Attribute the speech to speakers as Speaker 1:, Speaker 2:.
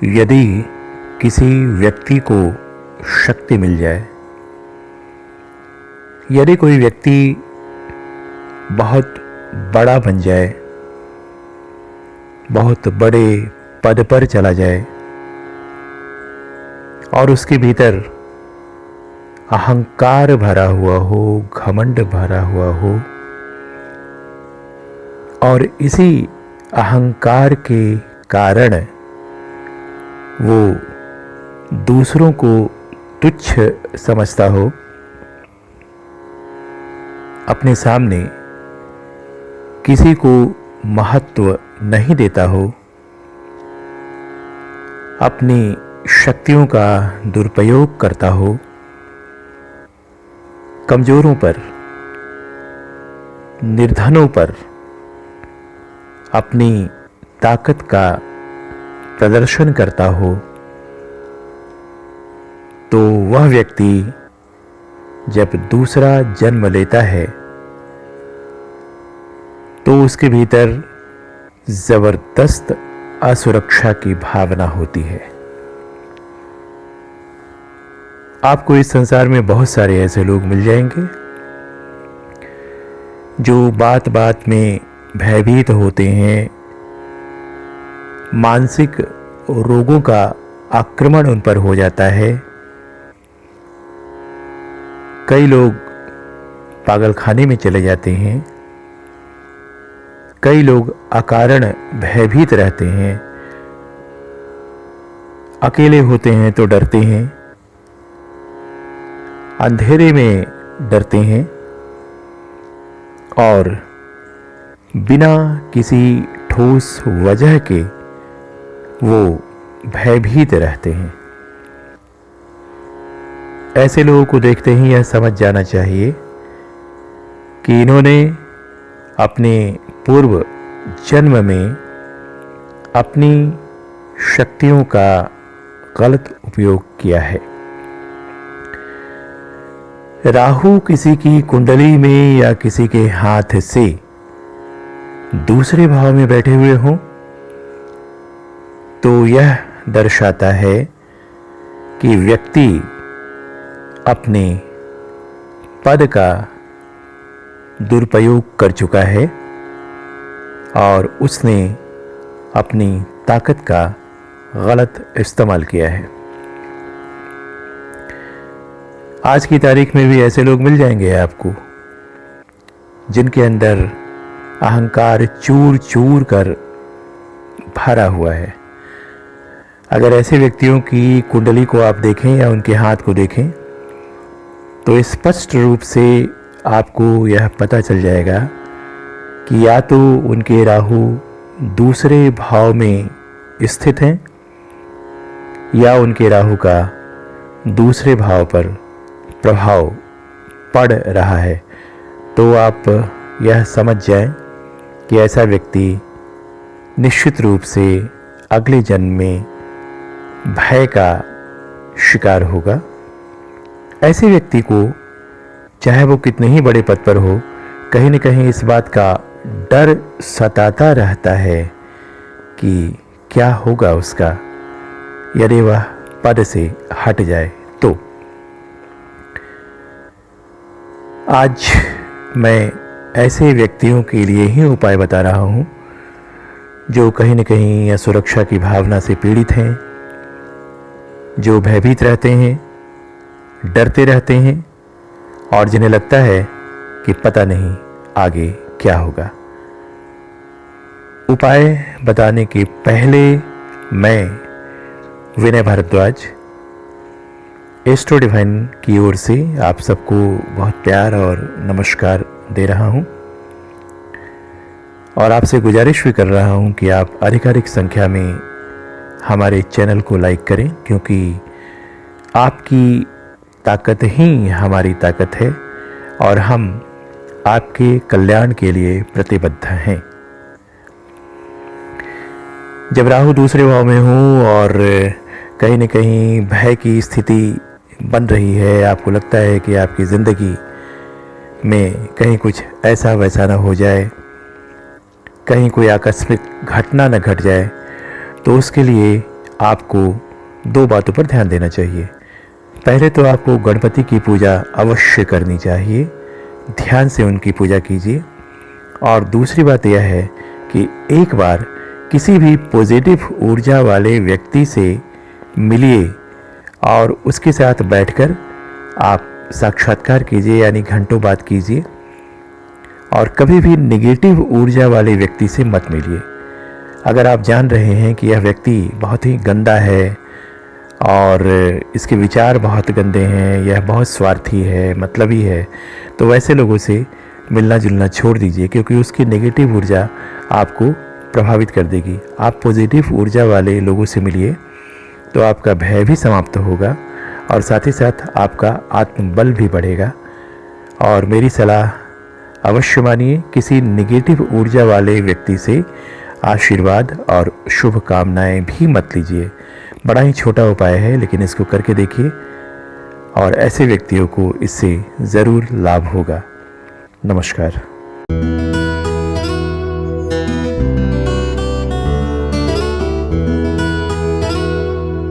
Speaker 1: यदि किसी व्यक्ति को शक्ति मिल जाए, यदि कोई व्यक्ति बहुत बड़ा बन जाए, बहुत बड़े पद पर चला जाए और उसके भीतर अहंकार भरा हुआ हो, घमंड भरा हुआ हो और इसी अहंकार के कारण वो दूसरों को तुच्छ समझता हो, अपने सामने किसी को महत्व नहीं देता हो, अपनी शक्तियों का दुरुपयोग करता हो, कमजोरों पर, निर्धनों पर अपनी ताकत का प्रदर्शन करता हो, तो वह व्यक्ति जब दूसरा जन्म लेता है तो उसके भीतर जबरदस्त असुरक्षा की भावना होती है। आपको इस संसार में बहुत सारे ऐसे लोग मिल जाएंगे जो बात बात में भयभीत होते हैं, मानसिक रोगों का आक्रमण उन पर हो जाता है। कई लोग पागलखाने में चले जाते हैं, कई लोग अकारण भयभीत रहते हैं, अकेले होते हैं तो डरते हैं, अंधेरे में डरते हैं और बिना किसी ठोस वजह के वो भयभीत रहते हैं। ऐसे लोगों को देखते ही यह समझ जाना चाहिए कि इन्होंने अपने पूर्व जन्म में अपनी शक्तियों का गलत उपयोग किया है। राहु किसी की कुंडली में या किसी के हाथ से दूसरे भाव में बैठे हुए हों तो यह दर्शाता है कि व्यक्ति अपने पद का दुरुपयोग कर चुका है और उसने अपनी ताकत का गलत इस्तेमाल किया है। आज की तारीख में भी ऐसे लोग मिल जाएंगे आपको जिनके अंदर अहंकार चूर चूर कर भरा हुआ है। अगर ऐसे व्यक्तियों की कुंडली को आप देखें या उनके हाथ को देखें तो स्पष्ट रूप से आपको यह पता चल जाएगा कि या तो उनके राहु दूसरे भाव में स्थित हैं या उनके राहु का दूसरे भाव पर प्रभाव पड़ रहा है। तो आप यह समझ जाएं कि ऐसा व्यक्ति निश्चित रूप से अगले जन्म में भय का शिकार होगा। ऐसे व्यक्ति को चाहे वो कितने ही बड़े पद पर हो, कहीं न कहीं इस बात का डर सताता रहता है कि क्या होगा उसका यदि वह पद से हट जाए। तो आज मैं ऐसे व्यक्तियों के लिए ही उपाय बता रहा हूँ जो कहीं न कहीं असुरक्षा की भावना से पीड़ित हैं, जो भयभीत रहते हैं, डरते रहते हैं और जिन्हें लगता है कि पता नहीं आगे क्या होगा। उपाय बताने के पहले मैं विनय भारद्वाज एस्ट्रो डिवाइन की ओर से आप सबको बहुत प्यार और नमस्कार दे रहा हूं और आपसे गुजारिश भी कर रहा हूं कि आप अधिकाधिक संख्या में हमारे चैनल को लाइक करें, क्योंकि आपकी ताकत ही हमारी ताकत है और हम आपके कल्याण के लिए प्रतिबद्ध हैं। जब राहु दूसरे भाव में हो और कहीं न कहीं भय की स्थिति बन रही है, आपको लगता है कि आपकी ज़िंदगी में कहीं कुछ ऐसा वैसा ना हो जाए, कहीं कोई आकस्मिक घटना न घट जाए, तो उसके लिए आपको 2 बातों पर ध्यान देना चाहिए। पहले तो आपको गणपति की पूजा अवश्य करनी चाहिए, ध्यान से उनकी पूजा कीजिए। और दूसरी बात यह है कि एक बार किसी भी पॉजिटिव ऊर्जा वाले व्यक्ति से मिलिए और उसके साथ बैठकर आप साक्षात्कार कीजिए, यानी घंटों बात कीजिए। और कभी भी नेगेटिव ऊर्जा वाले व्यक्ति से मत मिलिए। अगर आप जान रहे हैं कि यह व्यक्ति बहुत ही गंदा है और इसके विचार बहुत गंदे हैं, यह बहुत स्वार्थी है, मतलबी है, तो वैसे लोगों से मिलना जुलना छोड़ दीजिए, क्योंकि उसकी नेगेटिव ऊर्जा आपको प्रभावित कर देगी। आप पॉजिटिव ऊर्जा वाले लोगों से मिलिए तो आपका भय भी समाप्त होगा और साथ ही साथ आपका आत्मबल भी बढ़ेगा। और मेरी सलाह अवश्य मानिए, किसी नेगेटिव ऊर्जा वाले व्यक्ति से आशीर्वाद और शुभकामनाएं भी मत लीजिए। बड़ा ही छोटा उपाय है, लेकिन इसको करके देखिए और ऐसे व्यक्तियों को इससे ज़रूर लाभ होगा। नमस्कार।